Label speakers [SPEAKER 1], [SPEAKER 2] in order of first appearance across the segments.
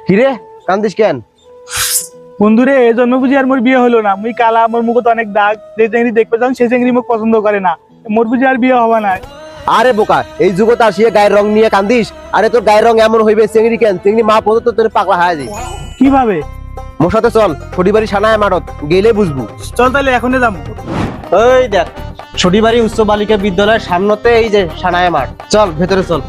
[SPEAKER 1] কিরে কান্দিস কেন?
[SPEAKER 2] বন্ধুরে এই জন্য বুঝি আর মোর বিয়ে হলো না। মুই কালা, মোর মুখে তো অনেক দাগ। যে চেংড়ি দেখতে চান সেই চেংড়ি মুখ পছন্দ করে না। মোর বুঝি আর বিয়ে হবে না।
[SPEAKER 1] আরে বোকা, এই যুগত আসিয়ে গায়ের রং নিয়ে কান্দিস? আরে তোর গায়ের রং এমন হইবে চেংড়ি কেন? চেংড়ি মা পর্যন্ত তোর পাগলা হায় দি।
[SPEAKER 2] কিভাবে?
[SPEAKER 1] মোর সাথে চল, ছড়িবাড়ি সানায় মারত গেলে বুঝবো।
[SPEAKER 2] চল তাহলে এখনই যাবো।
[SPEAKER 1] ওই দেখ ছড়িবাড়ি উচ্চ বালিকা বিদ্যালয়ের সামনেতে এই যে সানায় মাঠ, চল ভেতরে চল।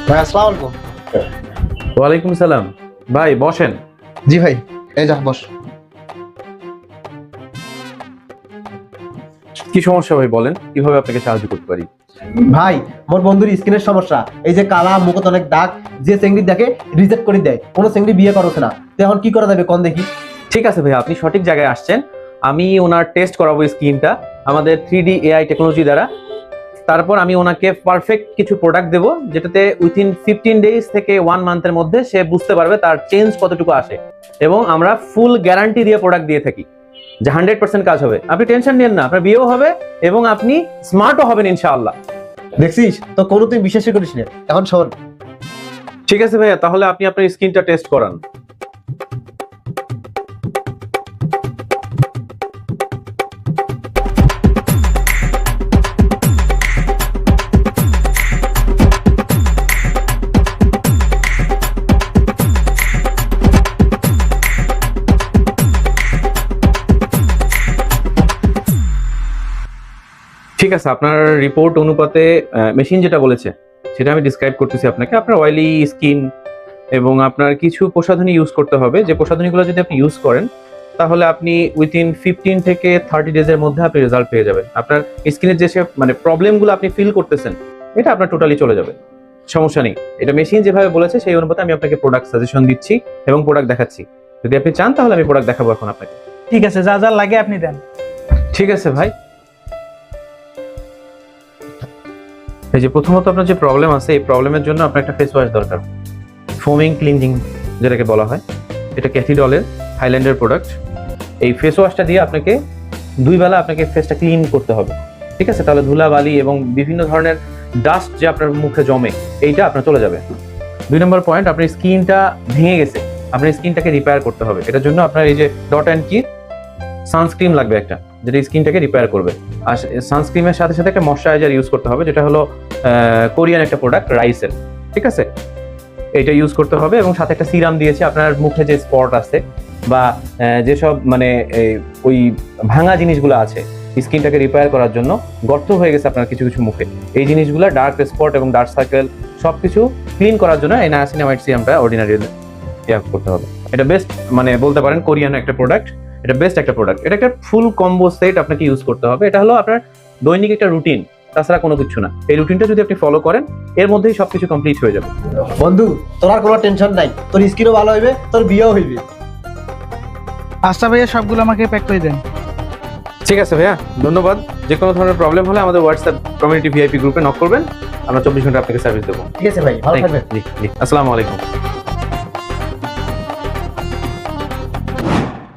[SPEAKER 1] ভাই আসসালামু আলাইকুম।
[SPEAKER 3] ওয়ালাইকুম সালাম। ভাই বসেন।
[SPEAKER 1] জি ভাই, এই যা বস।
[SPEAKER 3] কি সমস্যা ভাই বলেন, কিভাবে আপনাকে সাহায্য করতে পারি?
[SPEAKER 1] ভাই মোর বন্ধুর স্কিনের সমস্যা, এই যে কালা, মুখত অনেক দাগ, যে চেংড়ি দেখে রিজেক্ট করে দেয়, কোনো চেংড়ি বিয়ে করছে না। তো এখন কি করা যাবে কোন দেখি?
[SPEAKER 3] ঠিক আছে ভাই, আপনি সঠিক জায়গায় আসছেন। আমি ওনার টেস্ট করাবো স্কিনটা আমাদের 3D AI টেকনোলজি দ্বারা। তারপর আমি ওনাকে পারফেক্ট কিছু প্রোডাক্ট দেবো, যেটাতে উইথিন 15 ডেজ থেকে 1 মান্থের মধ্যে সে বুঝতে পারবে তার চেঞ্জ কতটুকু আসে। এবং আমরা ফুল গ্যারান্টি দিয়ে প্রোডাক্ট দিয়ে থাকি যে 100% কাজ হবে। আপনি টেনশন নিন না, আপনার বিয়েও হবে এবং আপনি স্মার্টও হবেন ইনশাআল্লাহ।
[SPEAKER 1] দেখছিস তো, কোনো তুই বিশ্বাসই করিস না। এখন শোন।
[SPEAKER 3] ঠিক আছে ভাইয়া, তাহলে আপনি আপনার স্কিনটা টেস্ট করান। ঠিক আছে, আপনার রিপোর্ট অনুপাতে মেশিন যেটা বলেছে সেটা আমি ডিসক্রাইব করতেছি আপনাকে। আপনার অয়েলি স্কিন এবং আপনার কিছু প্রসাধনী ইউজ করতে হবে। যে প্রসাধনীগুলো যদি আপনি ইউজ করেন তাহলে আপনি উইথিন 15 থেকে 30 ডেজের মধ্যে আপনি রেজাল্ট পেয়ে যাবেন। আপনার স্কিনের যে মানে প্রবলেমগুলো আপনি ফিল করতেছেন এটা আপনার টোটালি চলে যাবে, সমস্যা নেই। এটা মেশিন যেভাবে বলেছে সেই অনুপাতে আমি আপনাকে প্রোডাক্ট সাজেশন দিচ্ছি এবং প্রোডাক্ট দেখাচ্ছি। যদি আপনি চান তাহলে আমি প্রোডাক্ট দেখাবো এখন আপনাকে।
[SPEAKER 2] ঠিক আছে, যা যা লাগে আপনি দেন।
[SPEAKER 3] ঠিক আছে ভাই। এই যে প্রথমত আপনার যে প্রবলেম আছে, এই প্রবলেমের জন্য আপনার একটা ফেস ওয়াশ দরকার, ফোমিং ক্লিনজিং যেটাকে বলা হয়। এটা ক্যাথিডলের থাইল্যান্ডের প্রোডাক্ট। এই ফেস ওয়াশটা দিয়ে আপনাকে 2 বেলা আপনাকে ফেসটা ক্লিন করতে হবে, ঠিক আছে? তাহলে ধুলাবালি এবং বিভিন্ন ধরনের ডাস্ট যে আপনার মুখে জমে এইটা আপনার চলে যাবে। 2 নম্বর পয়েন্ট, আপনার স্কিনটা ভেঙে গেছে, আপনার স্কিনটাকে রিপেয়ার করতে হবে। এটার জন্য আপনার এই যে ডট অ্যান্ড কি সানস্ক্রিন লাগবে একটা, যেটা স্কিনটাকে রিপেয়ার করবে। আর সানস্ক্রিনের সাথে সাথে একটা ময়শ্চারাইজার ইউজ করতে হবে, যেটা হলো কোরিয়ান একটা প্রোডাক্ট রাইসের, ঠিক আছে? এটা ইউজ করতে হবে এবং সাথে একটা সিরাম দিয়েছে। আপনার মুখে যে স্পট আছে বা যেসব মানে ওই ভাঙা জিনিসগুলো আছে স্কিনটাকে রিপেয়ার করার জন্য, গর্ত হয়ে গেছে আপনার কিছু কিছু মুখে, এই জিনিসগুলো ডার্ক স্পট এবং ডার্ক সার্কেল সবকিছু ক্লিন করার জন্য এই নায়াসিনামাইড সিরামটা অর্ডিনারি করতে হবে। এটা বেস্ট মানে বলতে পারেন কোরিয়ান একটা প্রোডাক্ট, এটা বেস্ট একটা প্রোডাক্ট। এটা একটা ফুল কম্বো সেট আপনাকে ইউজ করতে হবে। এটা হলো আপনার দৈনিক একটা রুটিন, তাছাড়া কোনো কিছু না। এই রুটিনটা যদি আপনি ফলো করেন এর মধ্যেই সবকিছু কমপ্লিট হয়ে যাবে।
[SPEAKER 1] বন্ধু তোর আর কোনো টেনশন নাই, তোর স্কিনও ভালো হইবে, তোর বিয়েও হইবে।
[SPEAKER 2] আচ্ছা ভাইয়া, সবগুলো আমাকে প্যাক করে দেন।
[SPEAKER 3] ঠিক আছে ভাইয়া, ধন্যবাদ। যে কোনো ধরনের প্রবলেম হলে আমাদের হোয়াটসঅ্যাপ কমিউনিটি ভিআইপি গ্রুপে নক করবেন, আমরা 24 ঘন্টা আপনাকে সার্ভিস দেবো।
[SPEAKER 1] ঠিক আছে ভাই, ভালো থাকবেন।
[SPEAKER 3] জি জি, আসসালামু আলাইকুম।